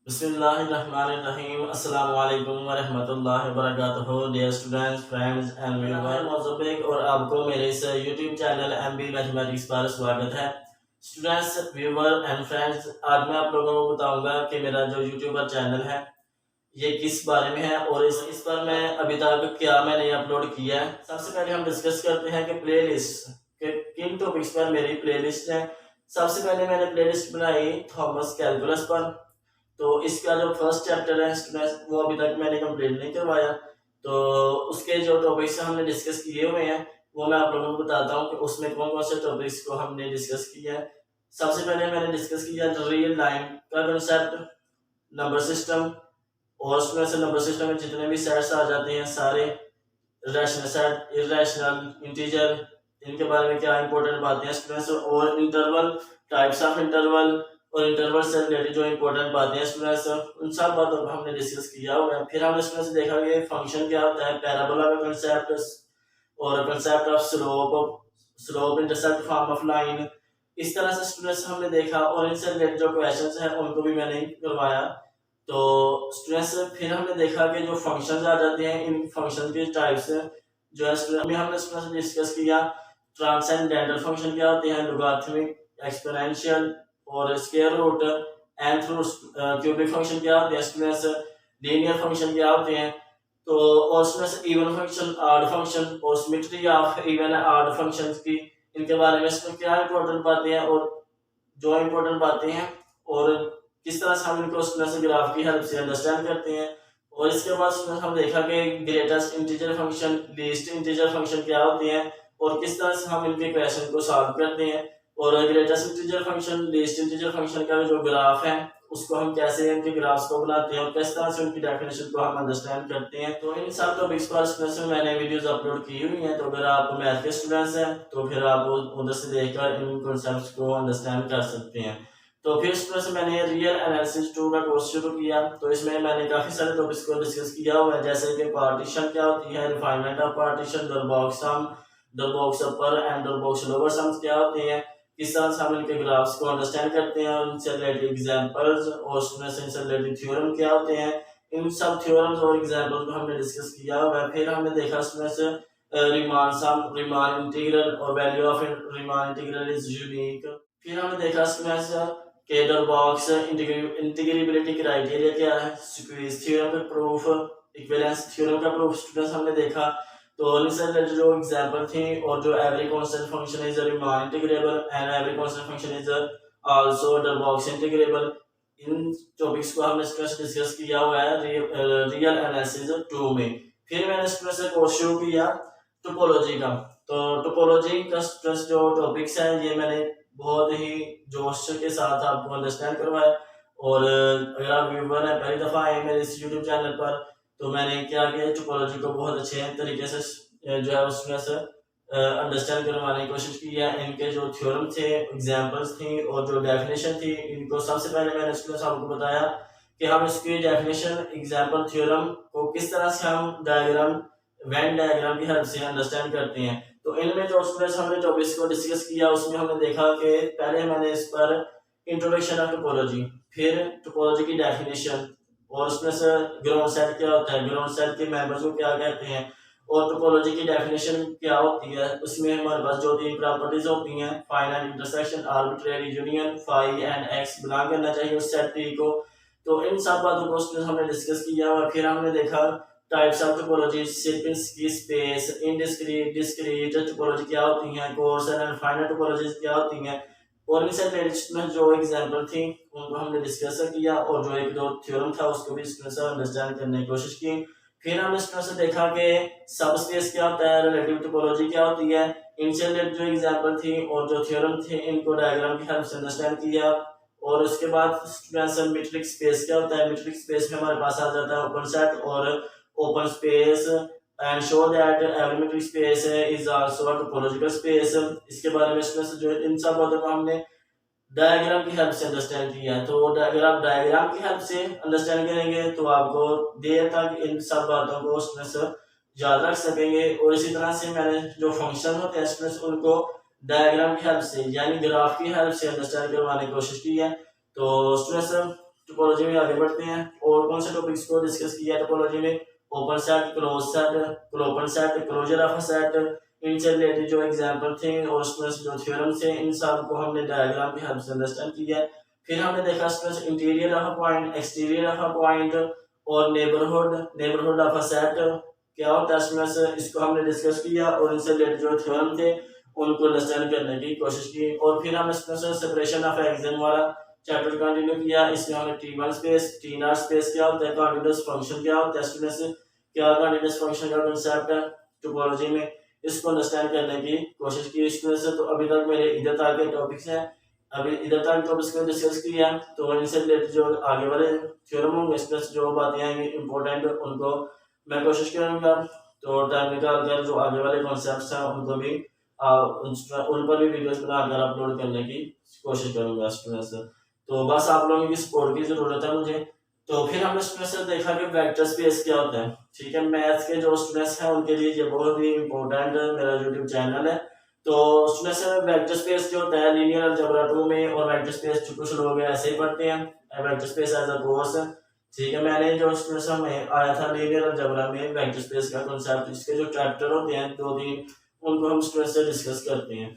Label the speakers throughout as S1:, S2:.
S1: बिस्मिल्लाहिर्रहमानिर्रहीम अस्सलाम वालेकुम वरहमतुल्लाहि वबरकातुहू। Dear students, friends and viewers, मौजूद और आपको मेरे इस यूट्यूब चैनल MB मैथमेटिक्स पर स्वागत है। स्टूडेंट्स, व्यूअर एंड फ्रेंड्स, आज मैं आप लोगों को बताऊंगा कि मेरा जो यूट्यूबर चैनल है ये किस बारे में है और इस पर मैं अभी तक क्या मैंने अपलोड किया है। सबसे पहले हम डिस्कस करते हैं कि प्लेलिस्ट के किन टॉपिक्स पर मेरी प्लेलिस्ट है। सबसे पहले मैंने प्लेलिस्ट बनाई थॉमस कैलकुलस पर। तो इसका जो फर्स्ट चैप्टर है स्टूडेंट्स वो अभी तक मैंने कंप्लीट नहीं करवाया। तो उसके जो टॉपिक्स हमने डिस्कस किए हुए हैं वो मैं आप लोगों को बताता हूँ कि उसमें कौन कौन से टॉपिक्स को हमने डिस्कस किया है। सबसे पहले मैंने डिस्कस किया रियल लाइन का कंसेप्ट, नंबर सिस्टम, और उसमें से नंबर सिस्टम में जितने भी सेट्स आ जाते हैं सारे, रैशनल सेट, इरेशनल, इंटीजर, इनके बारे में क्या इंपॉर्टेंट बातें हैं स्टूडेंट्स, और इंटरवल, टाइप्स ऑफ इंटरवल, और इंटरवल से रिलेटेड जो इंपॉर्टेंट बातें हैं स्टूडेंट्स, उन सब बातों को हमने डिस्कस किया हुआ है। फिर हमने स्टूडेंट्स देखा कि फंक्शन क्या होता है, पैराबोला का कंसेप्ट, और concept of slope intercept form of line. इस तरह से स्टूडेंट्स हमने देखा, और इनसे रिलेटेड जो क्वेश्चंस हैं उनको भी मैंने करवाया। तो स्टूडेंट्स फिर हमने देखा कि जो फंक्शंस आ जाते हैं इन फंक्शन के टाइप्स जो है स्टूडेंट हमने स्टूडेंट्स डिस्कस किया। ट्रांसेंडेंटल फंक्शन क्या होते हैं, लोगारिथमिक, एक्सपोनेंशियल और square root, nth root, cubic function क्या होते हैं स्टूडेंट्स, लीनियर फंक्शन क्या होते हैं। तो और students even function, odd function, और symmetry of even odd functions की, इनके बारे में इसमें क्या इंपॉर्टेंट बातें हैं और जो इंपॉर्टेंट बातें हैं, और किस तरह से हम इनको स्टूडेंट्स ग्राफ की हेल्प से अंडरस्टैंड करते हैं। और इसके बाद स्टूडेंट्स हम देखा कि greatest integer function, least integer function क्या होते हैं और किस तरह से हम इनके क्वेश्चन को सॉल्व करते हैं। और greatest integer function, least integer function का जो ग्राफ है उसको हम कैसे इनके ग्राफ्स को बनाते हैं और किस तरह से उनकी डेफिनेशन को हम अंडरस्टैंड करते हैं। तो इन सब टॉपिक्स पर स्टूडेंट्स में मैंने वीडियोस अपलोड की हुई हैं। तो अगर आप मैथ के स्टूडेंट्स हैं तो फिर आप उधर से देखकर इन कॉन्सेप्ट्स को अंडरस्टैंड कर सकते हैं। तो फिर स्टूडेंट्स मैंने रियल एनालिसिस 2 का कोर्स शुरू किया। तो इसमें मैंने काफी सारे टॉपिक्स को डिस्कस किया हुआ है, जैसे कि पार्टीशन क्या होती है, refinement of partition, double box sum, double box upper and double box lower sums क्या होते हैं, किस तरह से हम इनके ग्राफ्स को अंडरस्टैंड करते हैं, उनसे रिलेटेड एग्जांपल्स और स्टूडेंट्स इनसे रिलेटेड थ्योरम क्या होते हैं। इन सब थ्योरम्स और एग्जांपल्स को हमने डिस्कस किया हुआ है। फिर हमने देखा students Riemann sum, Riemann integral और value of Riemann integral is unique. फिर हमने देखा स्टूडेंट्स के डबल बॉक्स इंटीग्रेबिलिटी क्राइटेरिया क्या है, स्क्वीज थ्योरम का प्रूफ, इक्विवेलेंस थ्योरम का प्रूफ स्टूडेंट्स हमने देखा। तो इनसे रिलेटेड जो एग्जांपल थी, और जो every constant function is Riemann integrable and every constant function is also double box integrable, in topics को हमने डिस्कस किया हुआ है रियल एनालिसिस 2 में। फिर मैंने स्टूडेंट्स से कोर्स शुरू किया टोपोलॉजी का। तो टोपोलॉजी का स्टूडेंट्स जो टॉपिक्स है ये मैंने बहुत ही जोश के साथ आपको अंडरस्टैंड करवाया। और अगर आप व्यूवर हैं, पहली दफा आए मेरे इस यूट्यूब चैनल पर, तो मैंने क्या किया, टोपोलॉजी को बहुत अच्छे तरीके से जो है उसमें से अंडरस्टैंड करवाने की कोशिश की है। इनके जो थ्योरम थे, एग्जांपल्स थी और जो डेफिनेशन थी, इनको सबसे पहले मैंने स्टूडेंट्स आपको बताया कि हम इसकी डेफिनेशन, एग्जांपल, थ्योरम को किस तरह से हम डायग्राम, वेन डायग्राम की हेल्प से अंडरस्टैंड करते हैं। तो इनमें जो स्टूडेंट्स हमने टॉपिक्स को डिस्कस किया उसमें हमने देखा कि पहले मैंने इस पर इंट्रोडक्शन ऑफ टोपोलॉजी, फिर टोपोलॉजी की डेफिनेशन, और उसमें से ग्राउंड सेट क्या होता है, ग्राउंड सेट के मेंबर्स को क्या कहते हैं, और टोपोलॉजी की डेफिनेशन क्या होती है। उसमें हमारे पास जो 3 प्रॉपर्टीज होती हैं, finite intersection, arbitrary union, phi and X belong करना चाहिए उस सेट टी को। तो इन सब बातों को उसमें हमने डिस्कस किया और फिर हमने देखा टाइप्स ऑफ टोपोलॉजी, सिर्फ की स्पेस, इनडिस्क्रीट, डिस्क्रीट टोपोलॉजी क्या होती हैं, कोर्स एंड फाइनाइट टोपोलॉजीज क्या होती हैं, और इनसे रिलेटेड जो एग्जांपल थी उनको हमने डिस्कस किया, और जो एक दो थ्योरम था उसको भी स्टूडेंट्स अंडरस्टैंड करने की कोशिश की। फिर हमने स्टूडेंट्स से देखा कि सब स्पेस क्या होता है, रिलेटिव टोपोलॉजी क्या होती है, इनसे रिलेटेड जो एग्जांपल थी और जो थ्योरम थे इनको डायग्राम की हेल्प से अंडरस्टैंड किया। और उसके बाद स्टूडेंट्स मीट्रिक स्पेस क्या होता है, मीट्रिक स्पेस में हमारे पास आ जाता है ओपन सेट और open space, and show that every metric space is also a topological space. इसके बारे में स्टूडेंट्स जो इन सब बातों को हमने डायग्राम की हेल्प से अंडरस्टैंड किया है। तो अगर आप डायग्राम की हेल्प से अंडरस्टैंड करेंगे तो आपको देर तक इन सब बातों को स्टूडेंट्स याद रख सकेंगे। और इसी तरह से मैंने जो फंक्शन होते हैं स्टूडेंट्स उनको डायग्राम की हेल्प से यानी ग्राफ की हेल्प से अंडरस्टैंड करवाने की कोशिश की है। तो स्टूडेंट्स टोपोलॉजी में आगे बढ़ते हैं और कौन से टॉपिक्स को डिस्कस किया टोपोलॉजी में, open set, close set, open set, closure of set, इनसे रिलेटेड जो एग्जांपल थे और उसमें जो थ्योरम थे इन सब को हमने डायग्राम की हेल्प से अंडरस्टैंड किया। फिर हमने देखा उसमें interior of a point, exterior of a point और नेबरहुड ऑफ अ सेट क्या होता है उसमें से, इसको हमने डिस्कस किया और इनसे रिलेटेड जो थ्योरम थे उनको अंडरस्टैंड करने की कोशिश की। और फिर हमने इसमें से सेपरेशन ऑफ एक्सियम वाला चैप्टर कंटिन्यू किया। इसमें हमने T1 स्पेस, T0 स्पेस क्या होता है, कंटीन्यूअस फंक्शन क्या होता है, स्टूडेंट से क्या कंटीन्यूअस फंक्शन का कांसेप्ट है टोपोलॉजी में, इसको अंडरस्टैंड करने की कोशिश की स्टूडेंट से। तो अभी तक मेरे इधर तक के टॉपिक्स हैं, अभी इधर तक टॉपिक्स को डिस्कस किया। तो इनसे रिलेटेड जो आगे वाले थ्योरम होंगे स्टूडेंट्स, जो बातें आएंगी इंपॉर्टेंट, उनको मैं कोशिश करूंगा तो टाइम निकाल कर जो आगे वाले कॉन्सेप्ट्स हैं उनको भी उन पर भी वीडियोस बनाकर अपलोड करने की कोशिश करूंगा स्टूडेंट्स। तो बस आप लोगों की सपोर्ट की जरूरत है मुझे। तो फिर हमने स्टूडेंट्स से देखा कि वेक्टर स्पेस क्या होता है। ठीक है, मैथ्स के जो स्टूडेंट्स हैं उनके लिए ये बहुत ही इंपॉर्टेंट मेरा यूट्यूब चैनल है। तो स्टूडेंट्स वेक्टर स्पेस जो होता है लीनियर अलजेब्रा 2 में, और वेक्टर स्पेस कुछ लोग ऐसे ही पढ़ते हैं vector space as a course. ठीक है, मैंने जो स्टूडेंट्स हमें आया था लीनियर अलजेब्रा में वेक्टर स्पेस का कांसेप्ट, इसके जो चैप्टर होते हैं 2-3 उनको हम स्टूडेंट्स से डिस्कस करते हैं।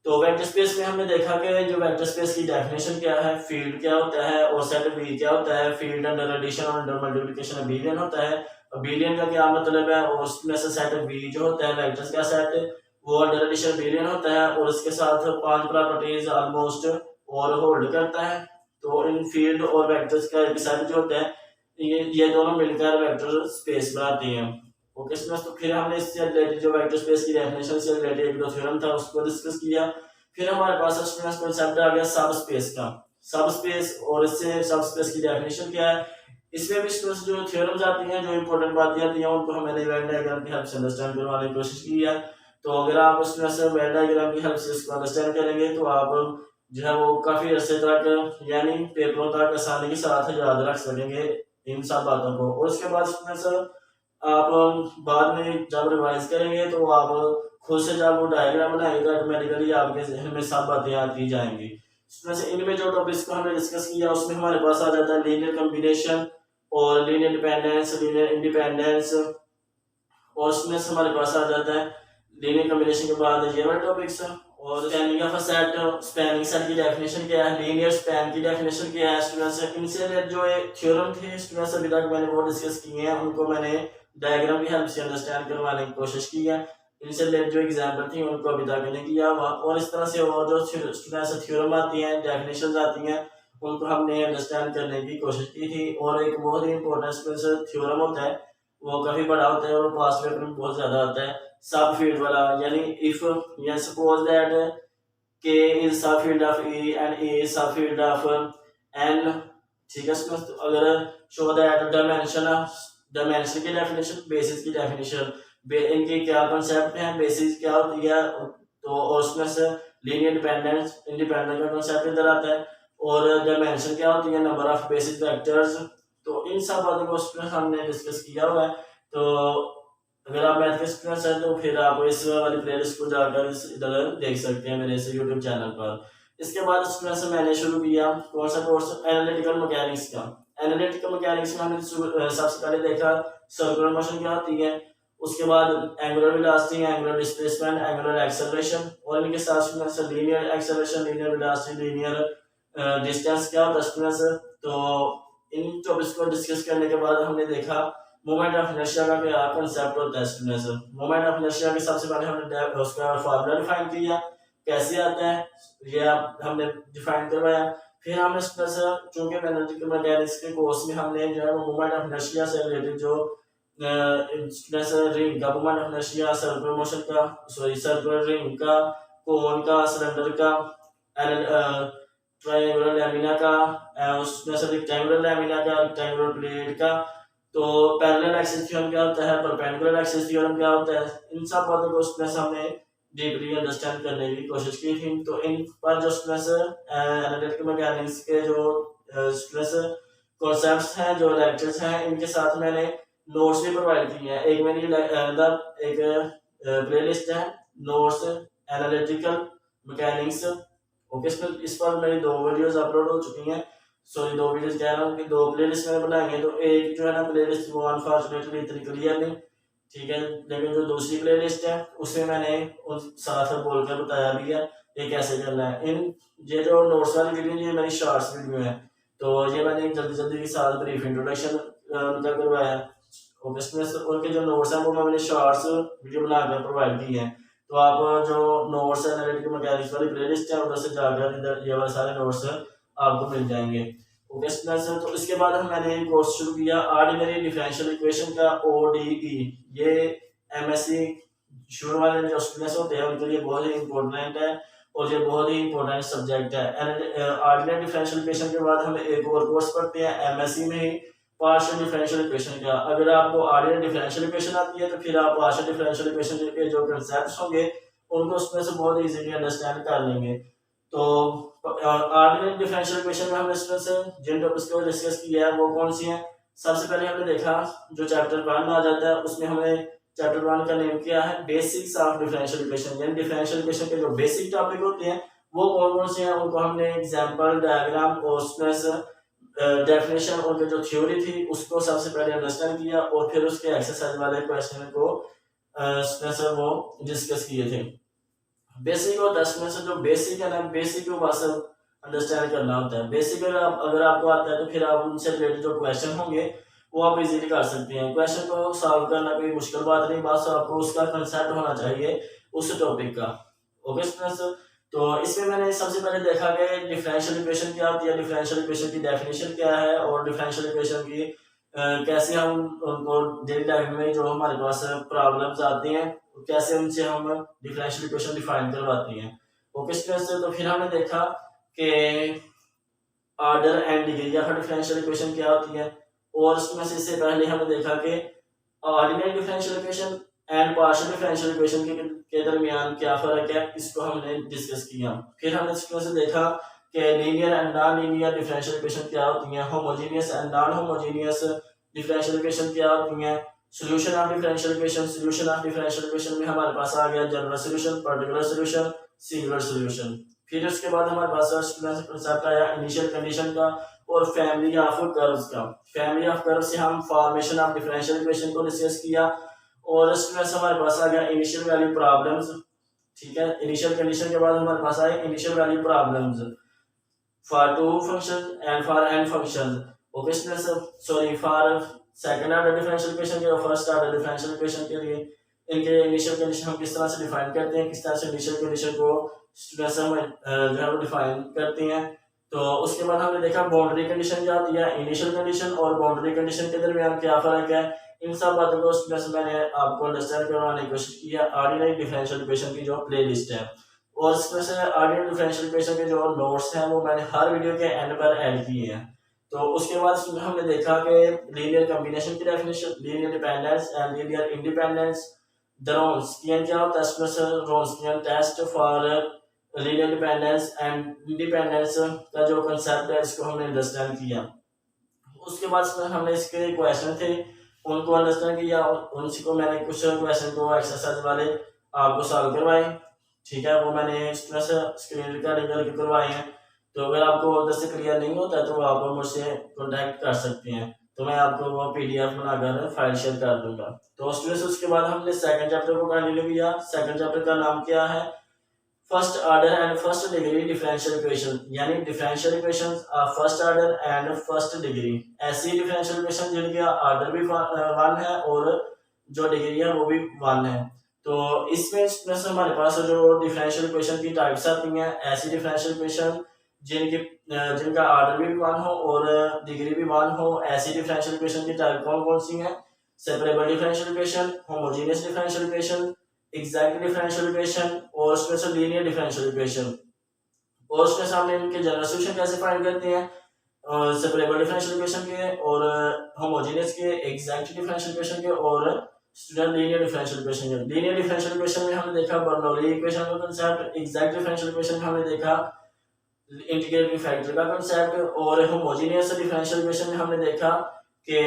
S1: तो वेक्टर स्पेस में हमने देखा कि जो वेक्टर स्पेस की डेफिनेशन क्या है, फील्ड क्या होता है और सेट वी क्या होता है, फील्ड अंडर एडिशन और अंडर मल्टीप्लिकेशन अबिलियन होता है। अबिलियन का क्या मतलब है, और उसमें से सेट वी जो होता है वेक्टर्स का सेट, वो अंडर एडिशन अबिलियन होता है और इसके साथ 5 प्रॉपर्टीज ऑलमोस्ट और होल्ड करता है। तो इन फील्ड और वेक्टर्स का एक सेट जो होता है ये दोनों मिलकर वेक्टर स्पेस बनाती हैं। ओके स्टूडेंट्स, तो फिर हमने इससे रिलेटेड जो वेक्टर स्पेस की डेफिनेशन से रिलेटेड एक दो थ्योरम था उसको डिस्कस किया। फिर हमारे पास स्टूडेंट्स कांसेप्ट आ गया सब स्पेस का, सब स्पेस, और इससे सब स्पेस की डेफिनेशन क्या है। इसमें भी स्टूडेंट्स जो थ्योरम्स आती हैं, जो इंपॉर्टेंट बातें आती हैं, उनको मैंने वेन डायग्राम की हेल्प से अंडरस्टैंड करवाने की कोशिश की है। तो अगर आप स्टूडेंट्स वेन डायग्राम की हेल्प से इसको अंडरस्टैंड करेंगे तो आप जो है वो काफी अरसे तक यानी पेपरों तक आसानी के साथ याद रख सकेंगे इन सब बातों को। और उसके बाद स्टूडेंट्स आप बाद में जब रिवाइज करेंगे तो आप खुद से जब वो डायग्राम बनाएंगे ऑटोमेटिकली आपके जहन में सब बातें आती जाएंगी। इनमें जो टॉपिक्स को हमने डिस्कस किया उसमें हमारे पास आ जाता है लीनियर कॉम्बिनेशन और लीनियर डिपेंडेंस, लीनियर इंडिपेंडेंस, और उसमें से हमारे पास आ जाता है लीनियर कॉम्बिनेशन के बाद ये वाला टॉपिक्स। और spanning of a set, spanning set की डेफिनेशन क्या है, लीनियर स्पैन की डेफिनेशन क्या है स्टूडेंट्स। इनसे जो थ्योरम थे स्टूडेंट्स अभी तक मैंने वो डिस्कस किए हैं, उनको मैंने डायग्राम की हेल्प से अंडरस्टैंड करवाने की कोशिश की है। इनसे रिलेटेड जो एग्जाम्पल थी उनको अभी तक नहीं किया हुआ। और इस तरह से और जो स्टूडेंट्स थ्योरम आती हैं, डेफिनेशन आती हैं, उनको हमने अंडरस्टैंड करने की कोशिश की थी। और एक बहुत ही इंपॉर्टेंट थ्योरम होता है, वो काफी बड़ा होता है और पास पेपर में बहुत ज्यादा आता है, सब फील्ड वाला। यानी इफ या सपोज दैट के इज सब field of A and A is सब फील्ड ऑफ एन। ठीक है, तो अगर शो दैट डायमेंशन की डेफिनेशन, बेसिस की डेफिनेशन, इनके क्या कॉन्सेप्ट हैं, बेसिस क्या होती है, तो और उसमें से लीनियर डिपेंडेंस इंडिपेंडेंट का कॉन्सेप्ट इधर आता है, और डायमेंशन क्या होती है, नंबर ऑफ बेसिस वेक्टर्स। तो इन सब बातों को हमने डिस्कस किया हुआ है। तो अगर आप मैथ के स्टूडेंट्स हैं तो फिर आप इस वाली प्लेलिस्ट को जाकर इधर देख सकते हैं मेरे इस यूट्यूब चैनल पर। इसके बाद स्टूडेंट्स मैंने शुरू किया कौन सा कोर्स, एनालिटिकल मैकेनिक्स का। एनालिटिकल मैकेनिक्स में हमने सबसे पहले देखा सर्कुलर मोशन क्या होती है, उसके बाद angular velocity, angular displacement, angular acceleration, और इनके साथ linear acceleration, linear velocity, linear distance क्या होता है स्टूडेंट्स। तो इन टॉपिक्स को डिस्कस करने के बाद हमने देखा मोमेंट ऑफ इनर्शिया का क्या कांसेप्ट होता है स्टूडेंट्स। मोमेंट ऑफ इनर्शिया के सबसे पहले हमने उसका फार्मूला डिफाइन किया, कैसे आता है ये हमने डिफाइन करवाया। फिर हमने स्टूडेंट्स चूंकि एनालिटिकल मैकेनिक्स के कोर्स में हमने जो है वो मोमेंट ऑफ इनर्शिया से रिलेटेड जो स्टूडेंट्स रिंग का moment of inertia, circular motion का, सर्कुलर रिंग का, कोन का, सिलेंडर का, ट्रायंगुलर लैमिना का, उसमें से रेक्टेंगुलर लैमिना का, रेक्टेंगुलर प्लेट का, तो पैरेलल एक्सिस थ्योरम क्या होता है, परपेंडिकुलर एक्सिस थ्योरम क्या होता है, इन सब बातों को उसमें हमने डीपली अंडरस्टैंड करने की कोशिश की थी। तो इन पर जो स्टूडेंट्स एनालिटिकल मैकेनिक्स के जो स्टूडेंट्स कॉन्सेप्ट्स हैं, जो लेक्चर्स हैं, इनके साथ मैंने नोट्स भी प्रोवाइड किए हैं। एक मेरी एक प्लेलिस्ट है नोट्स एनालिटिकल मैकेनिक्स। ओके, इस पर मेरी 2 वीडियोस अपलोड हो चुकी हैं। सॉरी 2 वीडियोस कह रहा हूँ कि 2 प्लेलिस्ट मैंने बनाएंगे, तो एक जो है ना प्लेलिस्ट वो अनफॉर्चुनेटली इतनी क्लियर नहीं, ठीक है, लेकिन जो दूसरी प्लेलिस्ट है उसमें मैंने उन साथ में बोलकर बताया भी है ये कैसे करना है। ये जो नोट्स वाली वीडियो ये मेरी शॉर्ट्स वीडियो है, तो ये मैंने जल्दी जल्दी के साथ ब्रीफ इंट्रोडक्शन उनका करवाया है। ओके स्टूडेंट्स, उनके जो नोट्स हैं वो मैंने शॉर्ट्स वीडियो बनाकर प्रोवाइड की है, तो आप जो नोट्स एनालिटिकल मैकेनिक्स वाली प्लेलिस्ट है उधर से जाकर इधर ये वाले सारे नोट्स आपको मिल जाएंगे। ओके स्टूडेंट्स, तो इसके बाद मैंने कोर्स शुरू किया ऑर्डिनरी डिफरेंशियल इक्वेशन का ODE। ये MSc शुरू वाले जो स्टूडेंट्स होते हैं उनके लिए बहुत ही इंपॉर्टेंट है और ये बहुत ही इंपॉर्टेंट सब्जेक्ट है। ऑर्डिनरी डिफरेंशियल इक्वेशन के बाद हम एक और कोर्स पढ़ते हैं MSc में ही पार्शियल डिफरेंशियल इक्वेशन का। अगर आपको ऑर्डिनरी डिफरेंशियल इक्वेशन आती है तो फिर आप पार्शियल डिफरेंशियल इक्वेशन के जो कंसेप्ट्स होंगे उनको उसमें से बहुत इजीली अंडरस्टैंड कर लेंगे। तो ऑर्डिनरी डिफरेंशियल इक्वेशन में हमने इसमें से जिन टॉपिक्स को डिस्कस किया है वो कौन सी हैं। सबसे पहले हमने देखा जो चैप्टर 1 में आ जाता है उसमें हमें चैप्टर 1 का नेम क्या है, बेसिक्स ऑफ डिफरेंशियल इक्वेशन, यानी डिफरेंशियल इक्वेशन के जो बेसिक टॉपिक होते हैं वो कौन कौन से हैं, उनको हमने एग्जांपल, डायग्राम और उसमें से डेफिनेशन और जो थ्योरी थी उसको सबसे पहले अंडरस्टैंड किया और फिर उसके एक्सरसाइज वाले क्वेश्चन को उसमें से वो डिस्कस किए थे। बेसिक और 10 में से जो बेसिक है ना, बेसिक को बस अंडरस्टैंड करना होता है। बेसिक अगर आपको आता है तो फिर आप उनसे रिलेटेड जो क्वेश्चन होंगे वो आप इजीली कर सकते हैं। क्वेश्चन को सॉल्व करना कोई मुश्किल बात नहीं, बस आपको उसका कंसेप्ट होना चाहिए उस टॉपिक का। ओके स्टूडेंट्स, तो इसमें मैंने सबसे पहले देखा कि डिफरेंशियल इक्वेशन क्या होती है, डिफरेंशियल इक्वेशन की डेफिनेशन क्या है और डिफरेंशियल इक्वेशन की कैसे हम उनको डेली लाइफ में जो हमारे पास प्रॉब्लम्स आती हैं कैसे उनसे हम डिफरेंशियल इक्वेशन डिफाइन करवाते हैं। ओके स्टूडेंट्स, तो फिर हमने देखा कि ऑर्डर एंड डिग्री या डिफरेंशियल इक्वेशन क्या होती है और उसमें से इससे पहले हमने देखा कि ordinary differential equation and partial differential equation के दरमियान क्या फर्क है, इसको हमने डिस्कस किया। फिर हमने इसमें से देखा कि linear and non linear differential equation क्या होती हैं, homogeneous and non homogeneous differential equation क्या होती हैं, solution of differential equation. Solution of differential equation में हमारे पास आ गया general solution, particular solution, singular solution. फिर उसके बाद हमारे पास कंसेप्ट आया इनिशियल कंडीशन का और फैमिली ऑफ कर्व्स का। फैमिली ऑफ कर्व से हम फॉर्मेशन ऑफ डिफरेंशियल इक्वेशन को डिस्कस किया और इसमें से हमारे पास आ गया इनिशियल वैल्यू प्रॉब्लम्स। ठीक है, इनिशियल कंडीशन के बाद हमारे पास आए initial value problems for 2 functions and for n functions. Okay students, sorry for second order differential equation के और फर्स्ट ऑर्डर डिफरेंशियल इक्वेशन के लिए इनके इनिशियल कंडीशन हम किस तरह से डिफाइन करते हैं, किस तरह से इनिशियल कंडीशन को स्टूडेंट्स हम जो है वो डिफाइन करते हैं। तो उसके बाद हमने देखा बाउंड्री कंडीशन क्या होती है, इनिशियल कंडीशन और बाउंड्री कंडीशन के दरमियान क्या फर्क है। इन सब बातों को स्टूडेंट्स मैंने आपको अंडरस्टैंड करवाने की कोशिश की है ऑर्डिनरी डिफरेंशियल इक्वेशन की जो प्लेलिस्ट है, और इसमें से ऑर्डिनरी डिफरेंशियल इक्वेशन के जो नोट्स हैं वो मैंने हर वीडियो के एंड पर ऐड किए हैं। तो उसके बाद हमने देखा कि लीनियर कॉम्बिनेशन की definition, linear dependence and linear independence, the Wronskian क्या होता है, इसमें Wronskian test for linear dependence and independence का जो कंसेप्ट है इसको हमने अंडरस्टैंड किया। उसके बाद हमने इसके क्वेश्चन थे उनको अंडरस्टैंड किया, उनको मैंने कुछ क्वेश्चन को एक्सरसाइज वाले आपको सॉल्व करवाए। ठीक है, वो मैंने स्क्रीन रिकॉर्डिंग करके करवाए हैं, तो अगर आपको उधर से क्लियर नहीं होता तो आप मुझसे कॉन्टैक्ट कर सकते हैं, तो मैं आपको वो PDF बनाकर फाइल शेयर कर दूंगा। तो स्टूडेंट्स उसके बाद हमने सेकंड चैप्टर को कंटिन्यू किया। सेकंड चैप्टर का नाम क्या है, first order and first degree differential equation, यानी differential equations of first order and first degree. ऐसी डिफरेंशियल इक्वेशन जिनका ऑर्डर भी 1 है और जो डिग्री है वो भी 1 है। तो इसमें हमारे पास जो डिफरेंशियल इक्वेशन की टाइप्स आती हैं, ऐसी डिफरेंशियल इक्वेशन जिनका ऑर्डर भी 1 हो और डिग्री भी 1 हो, ऐसी डिफरेंशियल इक्वेशन की टाइप कौन कौन सी हैं, separable differential equation, homogeneous differential equation, exact differential equation और उसमें से लीनियर डिफरेंशियल इक्वेशन। और उसके सामने इनके जनरल सॉल्यूशन कैसे फाइंड करते हैं, सेपरेबल डिफरेंशियल इक्वेशन के और होमोजेनियस के, एग्जैक्ट डिफरेंशियल इक्वेशन के और स्टूडेंट लीनियर डिफरेंशियल इक्वेशन के। लीनियर डिफरेंशियल इक्वेशन में हमने देखा बर्नौली इक्वेशन का कांसेप्ट, एग्जैक्ट डिफरेंशियल इक्वेशन में हमने देखा इंटीग्रेटिंग फैक्टर का कांसेप्ट और होमोजेनियस डिफरेंशियल इक्वेशन में हमने देखा कि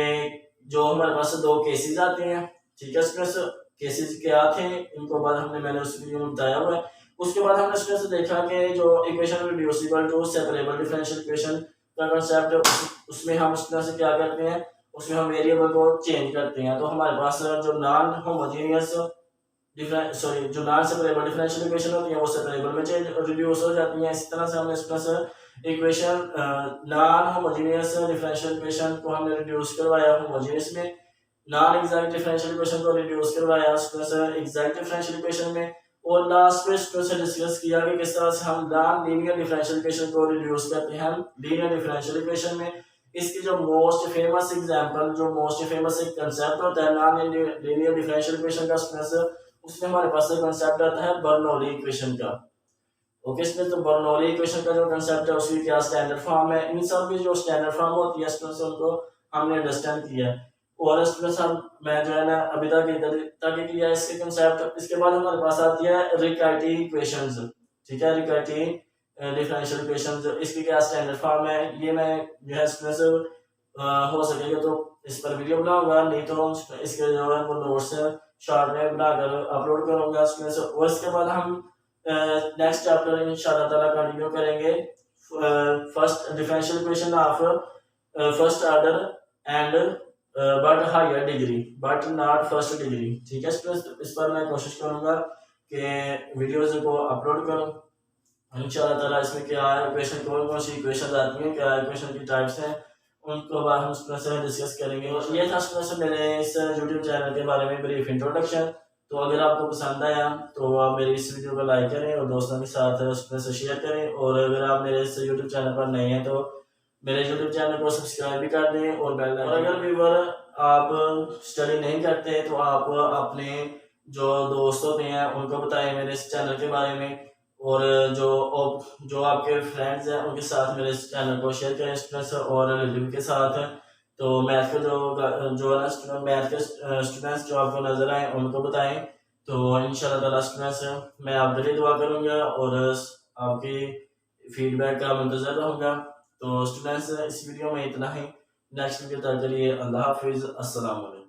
S1: जो हमारे पास 2 केसेस आते हैं। ठीक है, इसमें केसेस क्या थे इनको बाद मैंने उस वीडियो में बताया हुआ है। उसके बाद हमने इसमें से देखा कि जो equation reducible to separable differential equation का कंसेप्ट है, उसमें हम उस तरह से क्या करते हैं, उसमें हम वेरिएबल को चेंज करते हैं। तो हमारे पास जो नॉन होमोजेनियस जो नॉन सेपरेबल डिफरेंशियल इक्वेशन होती है वो सेपरेबल में चेंज रिड्यूस हो जाती है। इसी तरह से हमने इस तरह से equation non homogeneous differential equation को हमने रिड्यूस करवाया होमोजेनियस में, नॉन एग्जैक्ट डिफरेंशियल इक्वेशन को रिड्यूस करवाया उस तरह से एग्जैक्ट डिफरेंशियल इक्वेशन में, और लास्ट में इस तरह से डिस्कस किया कि किस तरह से हम नॉन लीनियर डिफरेंशियल इक्वेशन को रिड्यूस करते हैं लीनियर डिफरेंशियल इक्वेशन में। इसकी जो मोस्ट फेमस एग्जांपल, जो मोस्ट फेमस एक कंसेप्ट होता है नॉन लीनियर डिफरेंशियल इक्वेशन का, उसमें हमारे पास कंसेप्ट आता है बर्नौली इक्वेशन का। ओके, इसमें तो बर्नौली इक्वेशन का जो कंसेप्ट है उसकी क्या स्टैंडर्ड फॉर्म है, इन सब की जो स्टैंडर्ड फॉर्म होती है स्टूडेंट्स उनको हमने अंडरस्टैंड किया है। और स्टूडेंट्स हम मैं जो है ना अभी तक इधर तक किया है इसके कंसेप्ट। इसके बाद हमारे पास आती है रिकर्सिव इक्वेशंस, ठीक है, रिकर्सिव डिफरेंशियल इक्वेशंस, इसकी क्या स्टैंडर्ड फॉर्म है, ये मैं जो है स्टूडेंट्स हो सकेगा तो इस पर वीडियो बनाऊंगा, नहीं तो इसके जो है वो नोट्स शॉर्ट में बनाकर अपलोड करूंगा स्टूडेंट्स। और इसके बाद हम नेक्स्ट चैप्टर इंशाल्लाह ताला कंटिन्यू करेंगे first differential equation of first order and but higher degree but not first degree, ठीक है स्टूडेंट्स। इस पर मैं कोशिश करूंगा कि वीडियोज को अपलोड करूं इंशाल्लाह ताला। इसमें क्या है इक्वेशन, कौन कौन सी इक्वेशन आती हैं, क्या इक्वेशन की टाइप्स हैं, उनको बाद हम से डिस्कस करेंगे। और ये था से मेरे इस यूट्यूब चैनल के बारे में ब्रीफ इंट्रोडक्शन। तो अगर आपको पसंद आया तो आप मेरी इस वीडियो को लाइक करें और दोस्तों के साथ उसमें से शेयर करें। और अगर आप मेरे इस यूट्यूब चैनल पर नए हैं तो मेरे यूट्यूब चैनल को सब्सक्राइब भी कर दें और बेल आइकन। और अगर व्यूअर आप स्टडी नहीं करते तो आप अपने जो दोस्त होते हैं उनको बताएं मेरे इस चैनल के बारे में, और जो आपके फ्रेंड्स हैं उनके साथ मेरे इस चैनल को शेयर करें स्टूडेंट्स और रिलेटिव के साथ। तो मैथ के जो है स्टूडेंट, मैथ के स्टूडेंट्स जो आपको नजर आए उनको बताएं। तो इंशाल्लाह ताला स्टूडेंट्स मैं आपके लिए दुआ करूंगा और आपकी फीडबैक का मुंतजर रहूंगा। तो स्टूडेंट्स इस वीडियो में इतना ही, नेक्स्ट वीडियो तक के लिए अल्लाह हाफिज़, अस्सलाम वालेकुम।